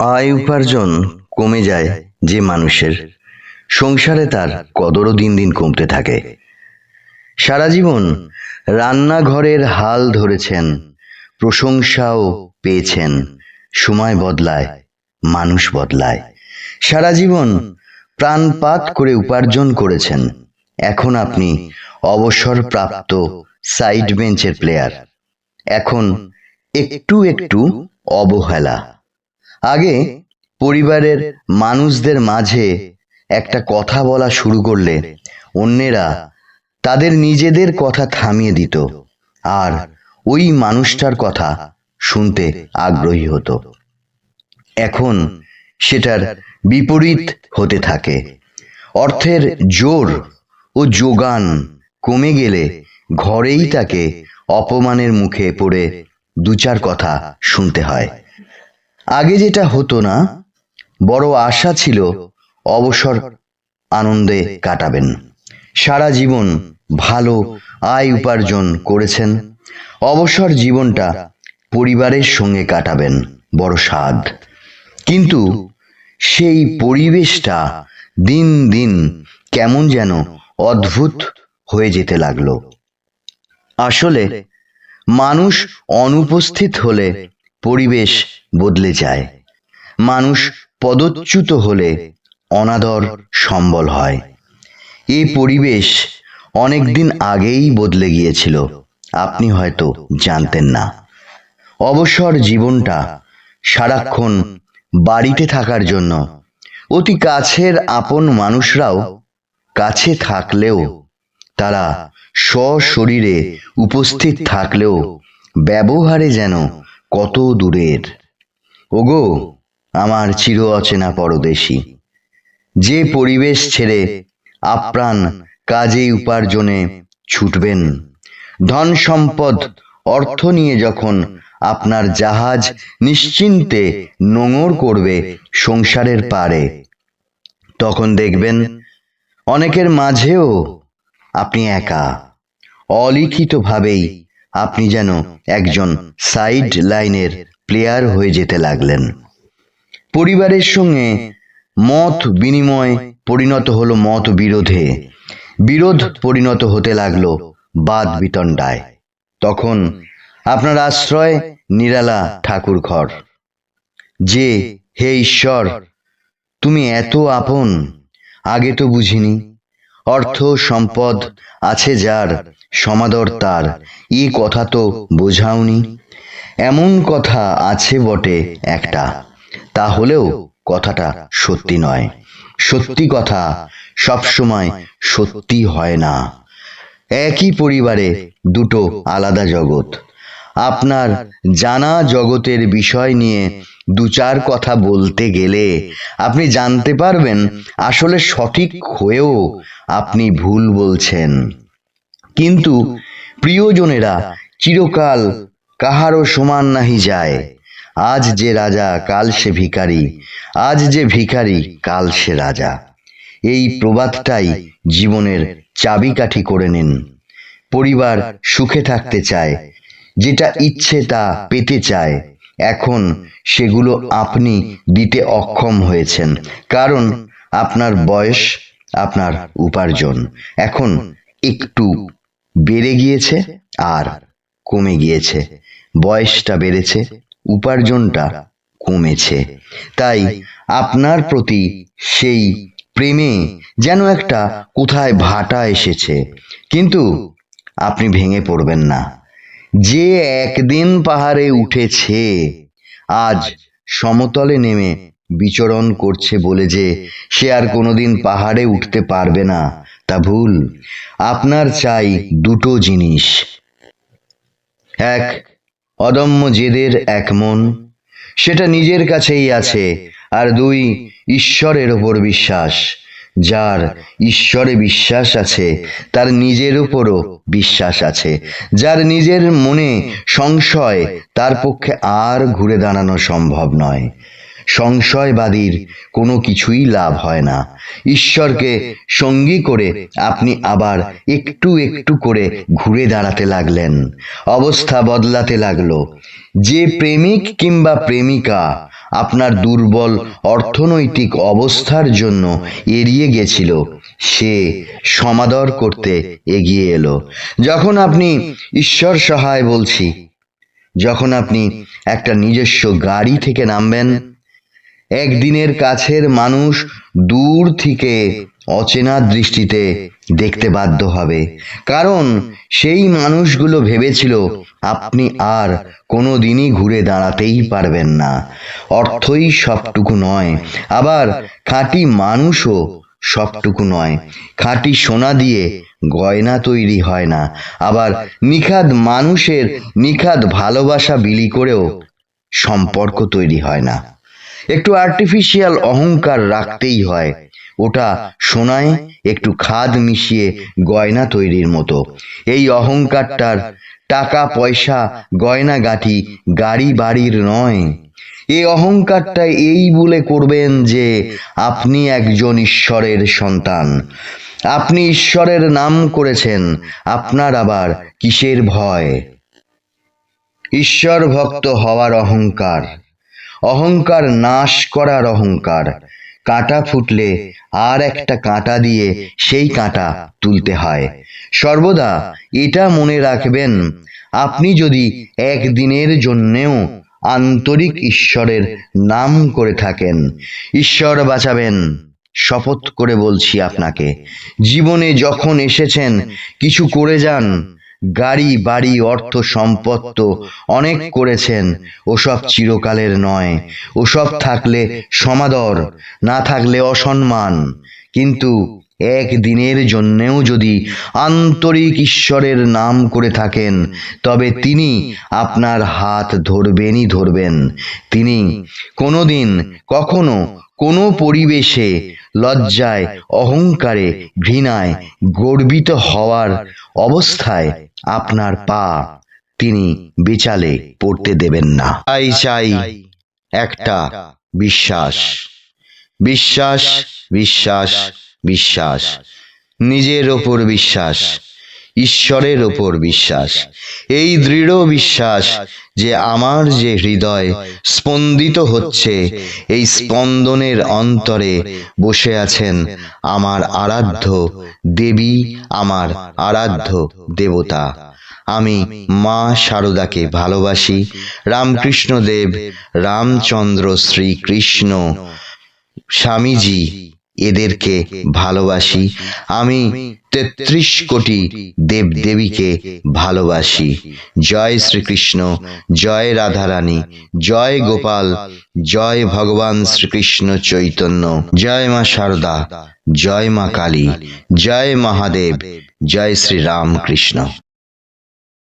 আয় উপার্জন কমে যায় যে মানুষের, সংসারে তার কদরও দিন দিন কমতে থাকে। সারা জীবন রান্নাঘরের হাল ধরেছেন, প্রশংসাও পেয়েছেন। সময় বদলায়, মানুষ বদলায়। সারা জীবন প্রাণপাত করে উপার্জন করেছেন, এখন আপনি অবসরপ্রাপ্ত সাইড বেঞ্চের প্লেয়ার। এখন একটু একটু অবহেলা। আগে পরিবারের মানুষদের মাঝে একটা কথা বলা শুরু করলে অন্যেরা তাদের নিজেদের কথা থামিয়ে দিত, আর ওই মানুষটার কথা শুনতে আগ্রহী হতো। এখন সেটার বিপরীত হতে থাকে। অর্থের জোর ও যোগান কমে গেলে ঘরেই তাকে অপমানের মুখে পড়ে দু চার কথা শুনতে হয়। আগে যেটা হতো না, বড় আশা ছিল অবসর আনন্দে কাটাবেন, সারা জীবন ভালো আয় উপার্জন করেছেন, অবসর জীবনটা পরিবারের সঙ্গে কাটাবেন, বড় স্বাদ। কিন্তু সেই পরিবেশটা দিন দিন কেমন যেন অদ্ভুত হয়ে যেতে লাগলো। আসলে মানুষ অনুপস্থিত হলে পরিবেশ বদলে যায়, মানুষ পদচ্যুত হলে অনাদর সম্বল হয়। এই পরিবেশ অনেকদিন আগেই বদলে গিয়েছিল, আপনি হয়তো জানতেন না। অবসর জীবনটা সারাক্ষণ বাড়িতে থাকার জন্য অতি কাছের আপন মানুষরাও কাছে থাকলেও, তারা সশরীরে উপস্থিত থাকলেও ব্যবহারে যেন কত দূরের। ওগো আমার চির অচেনা পরদেশী, যে পরিবেশ ছেড়ে আপ্রাণ কাজে উপার্জনে ছুটবেন, ধন সম্পদ অর্থ নিয়ে যখন আপনার জাহাজ নিশ্চিন্তে নোঙর করবে সংসারের পারে, তখন দেখবেন অনেকের মাঝেও আপনি একা। অলিখিতভাবেই আপনি যেন একজন সাইড লাইনের প্লেয়ার হয়ে যেতে লাগলেন। পরিবারের সঙ্গে মত বিনিময় পরিণত হলো মত বিরোধে, বিরোধ পরিণত হতে লাগলো বাদ বিতণ্ডায়। তখন আপনার আশ্রয় নিরালা ঠাকুর ঘর। যে হে ঈশ্বর, তুমি এত আপন, আগে তো বুঝিনি। অর্থ সম্পদ আছে যার, সমাদর তার, এই কথা তো বোঝাওনি। এমন কথা আছে বটে একটা, তাহলেও কথাটা সত্যি নয়। সত্যি কথা সবসময় সত্যি হয় না। একই পরিবারে দুটো আলাদা জগৎ। আপনার জানা জগতের বিষয় নিয়ে দু চার কথা বলতে গেলে আপনি জানতে পারবেন আসলে সঠিক হয়েও আপনি ভুল বলছেন। কিন্তু প্রিয়জনেরা চিরকাল কাহারও সমান নাহি যায়। আজ যে রাজা কাল সে ভিখারি, আজ যে ভিখারি কাল সে রাজা। এই প্রবাদটাই জীবনের চাবিকাঠি করে নিন। পরিবার সুখে থাকতে চায়, যেটা ইচ্ছে তা পেতে চায়, এখন সেগুলো আপনি দিতে অক্ষম হয়েছেন, কারণ আপনার বয়স, আপনার উপার্জন এখন একটু বেড়ে গিয়েছে আর কমে গিয়েছে। বয়সটা বেড়েছে, উপার্জনটা কমেছে। তাই আপনার প্রতি সেই প্রেমে যেন একটা কোথায় ভাটা এসেছে। কিন্তু আপনি ভেঙে পড়বেন না। যে একদিন পাহাড়ে উঠেছে, আজ সমতলে নেমে বিচরণ করছে বলে যে সে আর কোনোদিন পাহাড়ে উঠতে পারবে না, তা ভুল। আপনার চাই দুটো জিনিস: এক, অদম্য জেদের এক মন, সেটা নিজের কাছেই আছে। আর দুই, ঈশ্বরের ওপর বিশ্বাস। যার ঈশ্বরে বিশ্বাস আছে তার নিজের উপরও বিশ্বাস আছে। যার নিজের মনে সংশয়, তার পক্ষে আর ঘুরে দাঁড়ানো সম্ভব নয়। সংশয়বাদীর কোনো কিছুই লাভ হয় না। ঈশ্বরকে সঙ্গী করে আপনি আবার একটু একটু করে ঘুরে দাঁড়াতে লাগলেন, অবস্থা বদলাতে লাগলো। যে প্রেমিক কিংবা প্রেমিকা আপনার দুর্বল অর্থনৈতিক অবস্থার জন্য এড়িয়ে গেছিল, সে সমাদর করতে এগিয়ে এলো। যখন আপনি ঈশ্বর সহায় বলছি, যখন আপনি একটা নিজস্ব গাড়ি থেকে নামবেন, একদিনের কাছের মানুষ দূর থেকে অচেনা দৃষ্টিতে দেখতে বাধ্য হবে, কারণ সেই মানুষগুলো ভেবেছিল আপনি আর কোনোদিনই ঘুরে দাঁড়াতেই পারবেন না। অর্থই সবটুকু নয়, আবার খাঁটি মানুষও সবটুকু নয়। খাঁটি সোনা দিয়ে গয়না তৈরি হয় না, আবার নিখাদ মানুষের নিখাদ ভালোবাসা বিলি করেও সম্পর্ক তৈরি হয় না। একটু আর্টিফিশিয়াল অহংকার রাখতেই হয়, ওটা সোনায় একটু খাদ মিশিয়ে গয়না তৈরির মতো। এই অহংকারটার টাকা পয়সা গয়নাগাটি গাড়ি বাড়ির নয়। এই অহংকারটা এই বলে করবেন যে আপনি একজন ঈশ্বরের সন্তান, আপনি ঈশ্বরের নাম করেছেন। আপনার আবার কিসের ভয়? ঈশ্বর ভক্ত হওয়ার অহংকার, অহংকার নাশ করার অহংকার। কাঁটা ফুটলে আর একটা কাঁটা দিয়ে সেই কাঁটা তুলতে হয়। সর্বদা এটা মনে রাখবেন, আপনি যদি একদিনের জন্যেও আন্তরিক ঈশ্বরের নাম করে থাকেন, ঈশ্বর বাঁচাবেন। শপথ করে বলছি আপনাকে, জীবনে যখন এসেছেন কিছু করে যান। গাড়ি বাড়ি অর্থ সম্পদ তো অনেক করেছেন, ওসব চিরকালের নয়। ওসব থাকলে সমাদর, না থাকলে অসম্মান। কিন্তু একদিনের জন্যেও যদি আন্তরিক ঈশ্বরের নাম করে থাকেন, তবে তিনি আপনার হাত ধরবেনই ধরবেন। তিনি কোনোদিন কখনো কোনো পরিবেশে লজ্জায় অহংকারে ঘৃণায় গর্বিত হওয়ার অবস্থায় আপনার পা তিনি বেচালে পড়তে দেবেন না। চাই চাই একটা বিশ্বাস, বিশ্বাস, বিশ্বাস, বিশ্বাস। নিজের ওপর বিশ্বাস, ঈশ্বরের ওপর বিশ্বাস। এই দৃঢ় বিশ্বাস যে আমার যে হৃদয় স্পন্দিত হচ্ছে, এই স্পন্দনের অন্তরে বসে আছেন আমার আরাধ্য দেবী, আমার আরাধ্য দেবতা। আমি মা শারদাকে ভালোবাসি। রামকৃষ্ণ দেব, রামচন্দ্র, শ্রীকৃষ্ণ, স্বামীজি এদেরকে ভালোবাসি। আমি ৩৩ কোটি দেবদেবীকে ভালোবাসি। জয় শ্রীকৃষ্ণ, জয় রাধারানী, জয় গোপাল, জয় ভগবান শ্রীকৃষ্ণ চৈতন্য, জয় মা শারদা, জয় মা কালী, জয় মহাদেব, জয় শ্রী রামকৃষ্ণ।